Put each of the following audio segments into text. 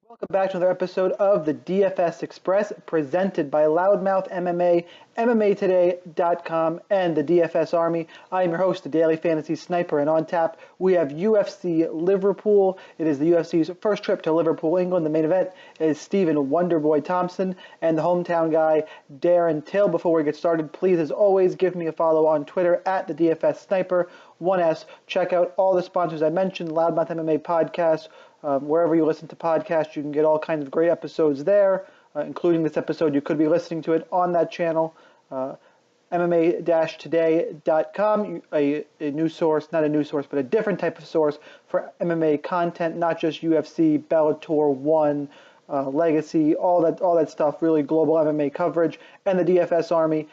Welcome back to another episode of the DFS Express presented by Loudmouth MMA, MMAtoday.com, and the DFS Army. I am your host, the Daily Fantasy Sniper, and on tap we have UFC Liverpool. It is the UFC's first trip to Liverpool, England. The main event is Stephen Wonderboy Thompson and the hometown guy, Darren Till. Before we get started, please, as always, give me a follow on Twitter at the DFS Sniper, 1S. Check out all the sponsors I mentioned, Loudmouth MMA Podcast. Wherever you listen to podcasts, you can get all kinds of great episodes there, including this episode. You could be listening to it on that channel. MMA-today.com, a new source, not a new source, but a different type of source for MMA content, not just UFC, Bellator, One, Legacy, all that stuff, really global MMA coverage. And the DFS Army,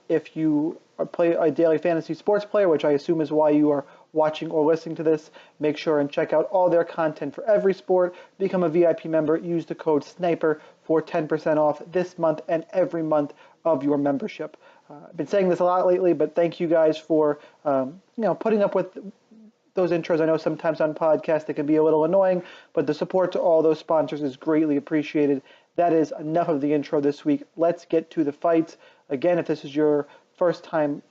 if you are a daily fantasy sports player, which I assume is why you are watching or listening to this, make sure and check out all their content for every sport. Become a VIP member. Use the code SNIPER for 10% off this month and every month of your membership. I've been saying this a lot lately, but thank you guys for putting up with those intros. I know sometimes on podcasts they can be a little annoying, but the support to all those sponsors is greatly appreciated. That is enough of the intro this week. Let's get to the fights. Again, if this is your first time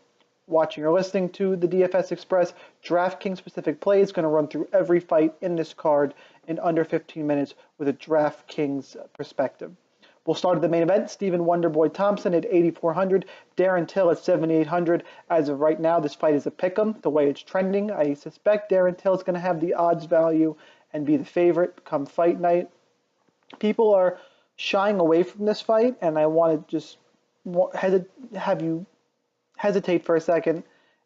watching or listening to the DFS Express, DraftKings specific play is going to run through every fight in this card in under 15 minutes with a DraftKings perspective. We'll start at the main event. Stephen Wonderboy Thompson at 8,400, Darren Till at 7,800. As of right now, this fight is a pick'em. The way it's trending, I suspect Darren Till is going to have the odds value and be the favorite come fight night. People are shying away from this fight, and I want to just have you hesitate for a second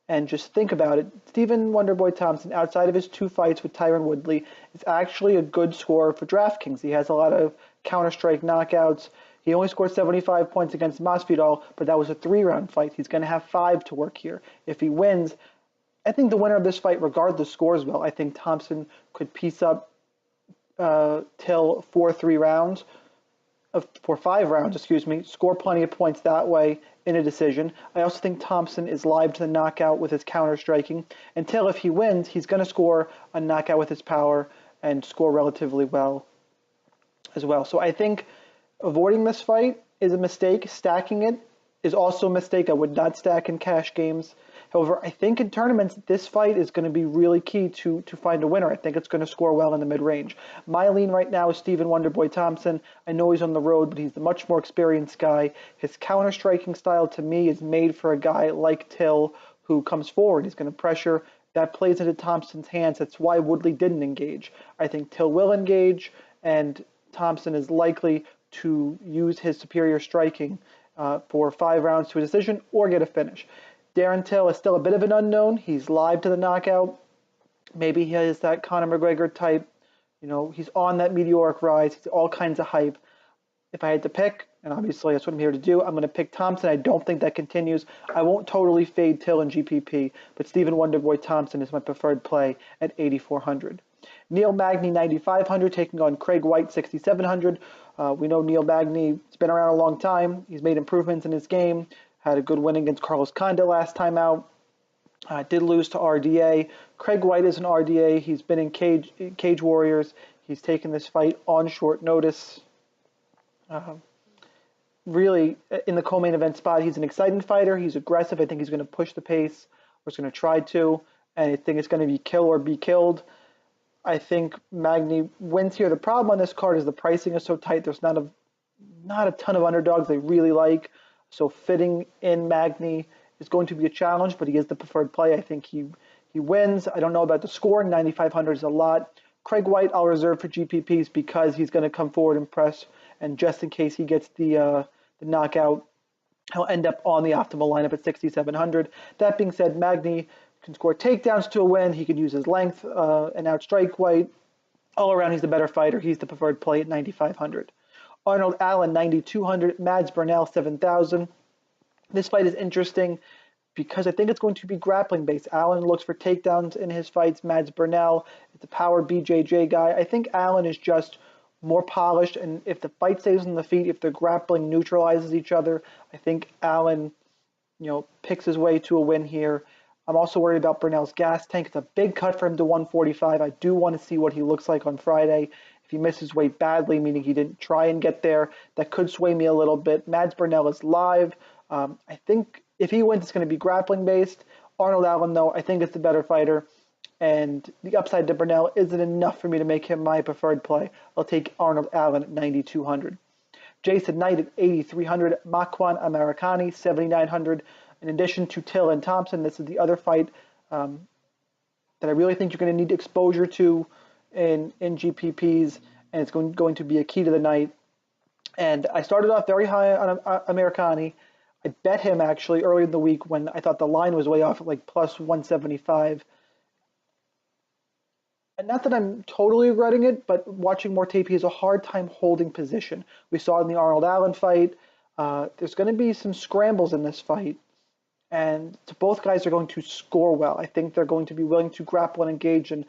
and just think about it. Stephen Wonderboy Thompson, outside of his two fights with Tyron Woodley, is actually a good scorer for DraftKings. He has a lot of counter-strike knockouts. He only scored 75 points against Masvidal, but that was a 3-round fight. He's going to have 5 to work here. If he wins, I think the winner of this fight, regardless, scores well. I think Thompson could piece up Till for 5 rounds, score plenty of points that way in a decision. I also think Thompson is live to the knockout with his counter-striking. Until if he wins, he's going to score a knockout with his power and score relatively well as well. So I think avoiding this fight is a mistake. Stacking it is also a mistake. I would not stack in cash games. However, I think in tournaments, this fight is going to be really key to find a winner. I think it's going to score well in the mid-range. My lean right now is Stephen Wonderboy Thompson. I know he's on the road, but he's the much more experienced guy. His counter-striking style, to me, is made for a guy like Till who comes forward. He's going to pressure. That plays into Thompson's hands. That's why Woodley didn't engage. I think Till will engage, and Thompson is likely to use his superior striking for 5 rounds to a decision or get a finish. Darren Till is still a bit of an unknown. He's live to the knockout. Maybe he has that Conor McGregor type. He's on that meteoric rise. He's all kinds of hype. If I had to pick, and obviously that's what I'm here to do, I'm going to pick Thompson. I don't think that continues. I won't totally fade Till in GPP, but Stephen Wonderboy Thompson is my preferred play at 8,400. Neil Magny, 9,500, taking on Craig White, 6,700. We know Neil Magny has been around a long time. He's made improvements in his game. Had a good win against Carlos Condit last time out. Did lose to RDA. Craig White is an RDA. He's been in Cage Warriors. He's taken this fight on short notice. Really, in the co-main event spot, he's an exciting fighter. He's aggressive. I think he's going to push the pace, or he's going to try to. And I think it's going to be kill or be killed. I think Magny wins here. The problem on this card is the pricing is so tight. There's not a ton of underdogs they really like. So fitting in Magny is going to be a challenge, but he is the preferred play. I think he wins. I don't know about the scoring. 9,500 is a lot. Craig White I'll reserve for GPPs because he's going to come forward and press, and just in case he gets the knockout, he'll end up on the optimal lineup at 6,700. That being said, Magny can score takedowns to a win. He can use his length and outstrike White. All around, he's the better fighter. He's the preferred play at 9,500. Arnold Allen, 9,200. Mads Burnell, 7,000. This fight is interesting because I think it's going to be grappling based. Allen looks for takedowns in his fights. Mads Burnell is the power BJJ guy. I think Allen is just more polished, and if the fight stays on the feet, if the grappling neutralizes each other, I think Allen, picks his way to a win here. I'm also worried about Burnell's gas tank. It's a big cut for him to 145. I do want to see what he looks like on Friday. If he misses weight badly, meaning he didn't try and get there, that could sway me a little bit. Mads Burnell is live. I think if he wins, it's going to be grappling based. Arnold Allen, though, I think it's the better fighter. And the upside to Burnell isn't enough for me to make him my preferred play. I'll take Arnold Allen at 9,200. Jason Knight at 8,300. Makwan Amirkhani, 7,900. In addition to Till and Thompson, this is the other fight that I really think you're going to need exposure to in GPPs, and it's going to be a key to the night. And I started off very high on Amirkhani. I bet him actually earlier in the week when I thought the line was way off at like plus 175. And not that I'm totally regretting it, but watching more tape, he has a hard time holding position. We saw it in the Arnold Allen fight. There's going to be some scrambles in this fight, and both guys are going to score well. I think they're going to be willing to grapple and engage, and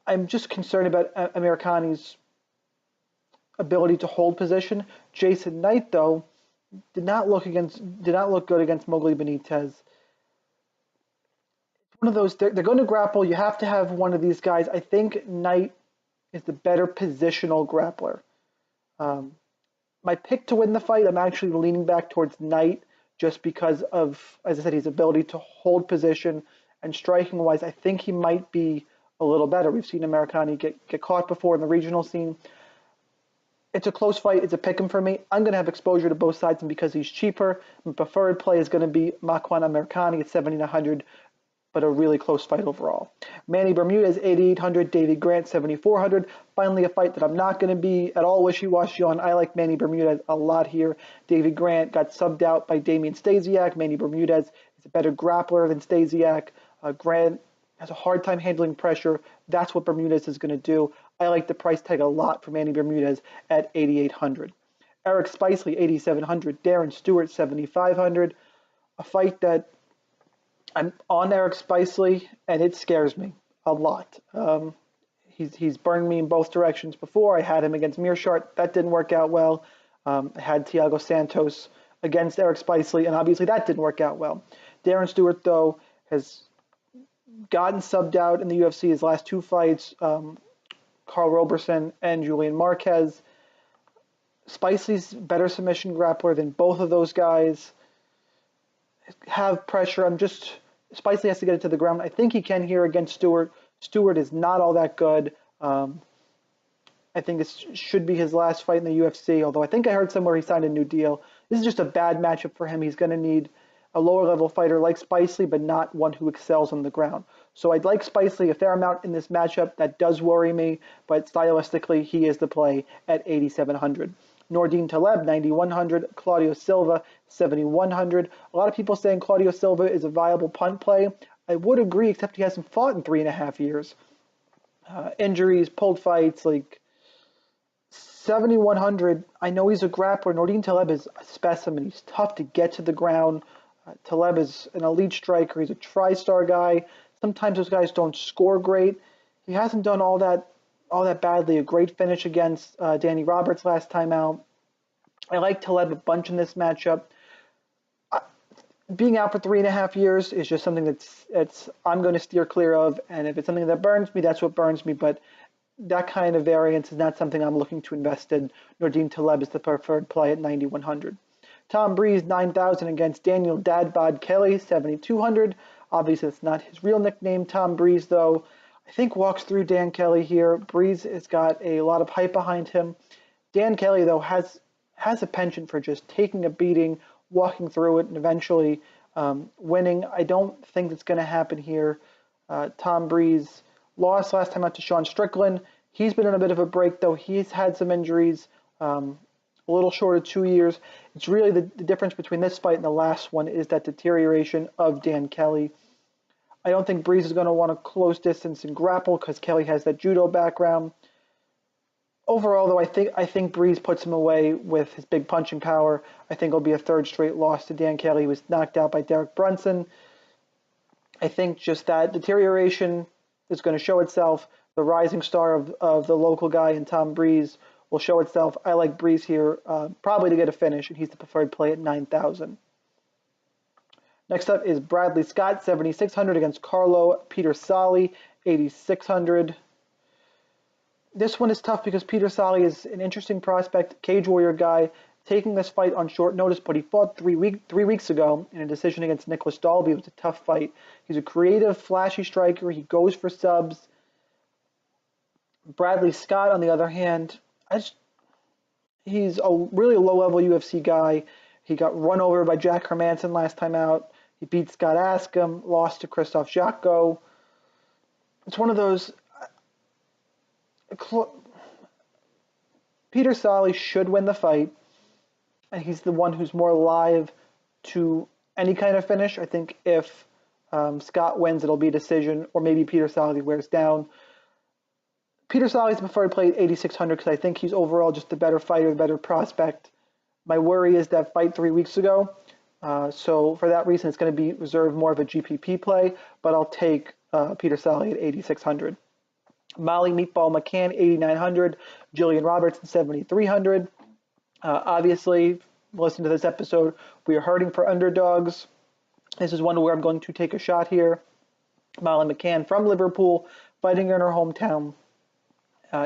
I'm just concerned about Amirkhani's ability to hold position. Jason Knight, though, did not look good against Mowgli Benitez. One of those, they're going to grapple. You have to have one of these guys. I think Knight is the better positional grappler. My pick to win the fight, I'm actually leaning back towards Knight just because of, as I said, his ability to hold position, and striking wise, I think he might be a little better. We've seen Amirkhani get caught before in the regional scene. It's a close fight. It's a pick 'em for me. I'm going to have exposure to both sides, and because he's cheaper, my preferred play is going to be Makwan Amirkhani at 7,900. But a really close fight overall. Manny Bermudez, 8,800. Davey Grant, 7,400. Finally, a fight that I'm not going to be at all wishy-washy on. I like Manny Bermudez a lot here. Davey Grant got subbed out by Damian Stasiak. Manny Bermudez is a better grappler than Stasiak. Grant has a hard time handling pressure. That's what Bermudez is going to do. I like the price tag a lot for Manny Bermudez at 8,800. Eric Spicely, 8,700. Darren Stewart, 7,500. A fight that I'm on Eric Spicely, and it scares me a lot. He's burned me in both directions before. I had him against Mearshart. That didn't work out well. I had Thiago Santos against Eric Spicely, and obviously that didn't work out well. Darren Stewart, though, has gotten subbed out in the UFC his last two fights, Carl Roberson and Julian Marquez. Spicely's better submission grappler than both of those guys. Have pressure. Spicely has to get it to the ground. I think he can here against Stewart. Stewart is not all that good. I think this should be his last fight in the UFC, although I think I heard somewhere he signed a new deal. This is just a bad matchup for him. He's going to need a lower level fighter like Spicely, but not one who excels on the ground. So I'd like Spicely a fair amount in this matchup. That does worry me, but stylistically, he is the play at 8,700. Nordine Taleb, 9,100. Claudio Silva, 7,100. A lot of people saying Claudio Silva is a viable punt play. I would agree, except he hasn't fought in 3.5 years. Injuries, pulled fights, like 7,100. I know he's a grappler. Nordine Taleb is a specimen. He's tough to get to the ground. Taleb is an elite striker. He's a tri-star guy. Sometimes those guys don't score great. He hasn't done all that badly. A great finish against Danny Roberts last time out. I like Taleb a bunch in this matchup. Being out for 3.5 years is just something that's I'm going to steer clear of, and if it's something that burns me, that's what burns me. But that kind of variance is not something I'm looking to invest in. Nordine Taleb is the preferred play at 9,100. Tom Breeze, 9,000 against Daniel Dadbod Kelly, 7,200. Obviously, it's not his real nickname, Tom Breeze, though. I think walks through Dan Kelly here. Breeze has got a lot of hype behind him. Dan Kelly, though, has a penchant for just taking a beating, walking through it, and eventually winning. I don't think it's going to happen here. Tom Breeze lost last time out to Sean Strickland. He's been in a bit of a break, though. He's had some injuries, a little short of 2 years. It's really the difference between this fight and the last one is that deterioration of Dan Kelly. I don't think Breeze is going to want to close distance and grapple because Kelly has that judo background. Overall, though, I think Breeze puts him away with his big punching power. I think it'll be a third straight loss to Dan Kelly. He was knocked out by Derek Brunson. I think just that deterioration is going to show itself. The rising star of the local guy in Tom Breeze will show itself. I like Breeze here, probably to get a finish, and he's the preferred play at 9,000. Next up is Bradley Scott, 7,600 against Carlo Peter Sali, 8,600. This one is tough because Peter Salle is an interesting prospect, cage warrior guy, taking this fight on short notice, but he fought 3 weeks ago in a decision against Nicholas Dalby. It was a tough fight. He's a creative, flashy striker. He goes for subs. Bradley Scott, on the other hand, he's a really low-level UFC guy. He got run over by Jack Hermanson last time out. He beat Scott Askham, lost to Christoph Jotko. It's one of those. Peter Salle should win the fight, and he's the one who's more live to any kind of finish. I think if Scott wins, it'll be a decision, or maybe Peter Salle wears down. Peter Salle's preferred play at 8,600 because I think he's overall just a better fighter, a better prospect. My worry is that fight 3 weeks ago. So for that reason, it's going to be reserved more of a GPP play, but I'll take Peter Salle at 8,600. Molly Meatball McCann, 8,900. Jillian Robertson, 7,300. Obviously, listen to this episode. We are hurting for underdogs. This is one where I'm going to take a shot here. Molly McCann from Liverpool, fighting in her hometown,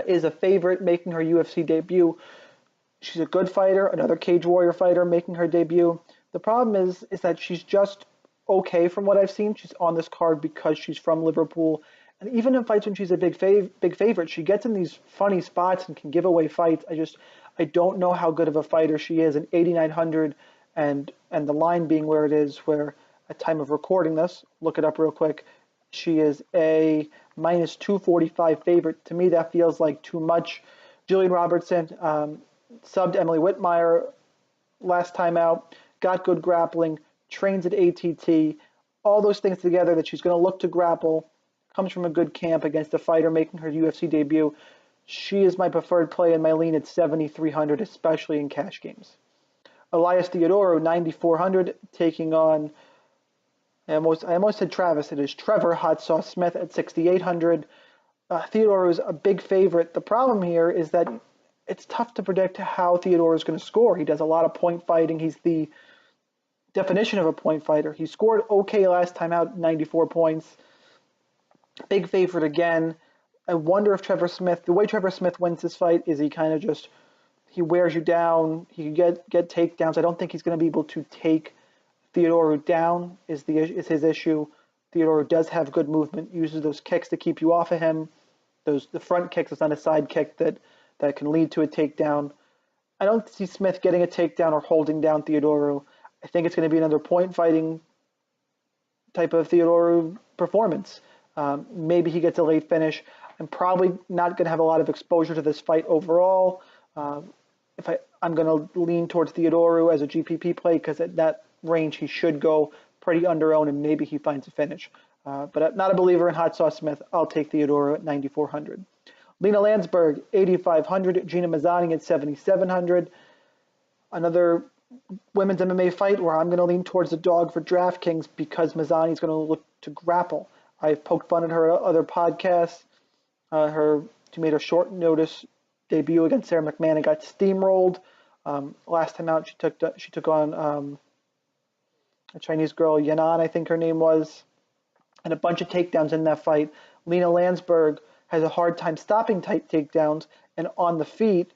is a favorite, making her UFC debut. She's a good fighter, another cage warrior fighter making her debut. The problem is that she's just okay from what I've seen. She's on this card because she's from Liverpool. And even in fights when she's a big favorite, she gets in these funny spots and can give away fights. I don't know how good of a fighter she is. And 8,900 and the line being where it is, where at time of recording this, look it up real quick, she is a minus 245 favorite. To me, that feels like too much. Jillian Robertson subbed Emily Whitmire last time out, got good grappling, trains at ATT, all those things together that she's going to look to grapple, comes from a good camp against a fighter making her UFC debut. She is my preferred play in my lean at 7,300, especially in cash games. Elias Theodorou, 9,400, taking on, I almost said Travis. It is Trevor Hot Sauce Smith at 6,800. Theodorou is a big favorite. The problem here is that it's tough to predict how Theodorou is going to score. He does a lot of point fighting. He's the definition of a point fighter. He scored okay last time out, 94 points. Big favorite again. I wonder if the way Trevor Smith wins this fight is he kind of just, he wears you down. He can get takedowns. I don't think he's going to be able to take Theodorou down is his issue. Theodorou does have good movement, uses those kicks to keep you off of him. The front kicks, it's not a side kick that can lead to a takedown. I don't see Smith getting a takedown or holding down Theodorou. I think it's going to be another point fighting type of Theodorou performance. Maybe he gets a late finish. I'm probably not going to have a lot of exposure to this fight overall. I'm going to lean towards Theodorou as a GPP play because at that range he should go pretty under-owned and maybe he finds a finish. But I'm not a believer in Hot Sauce Smith. I'll take Theodorou at 9,400. Lena Landsberg, 8,500. Gina Mazzani at 7,700. Another women's MMA fight where I'm going to lean towards the dog for DraftKings because Mazzani is going to look to grapple. I've poked fun at her other podcasts. She made a short notice debut against Sarah McMahon and got steamrolled. Last time out, she took on a Chinese girl, Yanan, I think her name was, and a bunch of takedowns in that fight. Lena Landsberg has a hard time stopping tight takedowns, and on the feet,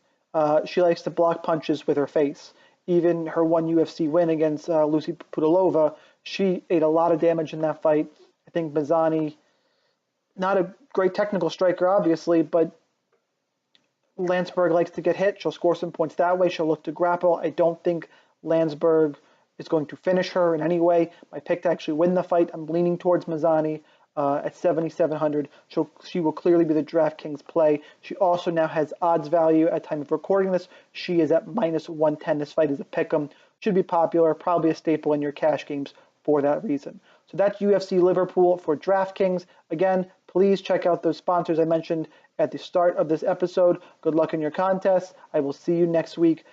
she likes to block punches with her face. Even her one UFC win against Lucy Pudilova, she ate a lot of damage in that fight. I think Mazzani, not a great technical striker, obviously, but Landsberg likes to get hit. She'll score some points that way. She'll look to grapple. I don't think Landsberg is going to finish her in any way. My pick to actually win the fight, I'm leaning towards Mazzani at 7,700. She will clearly be the DraftKings play. She also now has odds value at time of recording this. She is at minus 110. This fight is a pick'em. Should be popular, probably a staple in your cash games for that reason. So that's UFC Liverpool for DraftKings. Again, please check out those sponsors I mentioned at the start of this episode. Good luck in your contests. I will see you next week.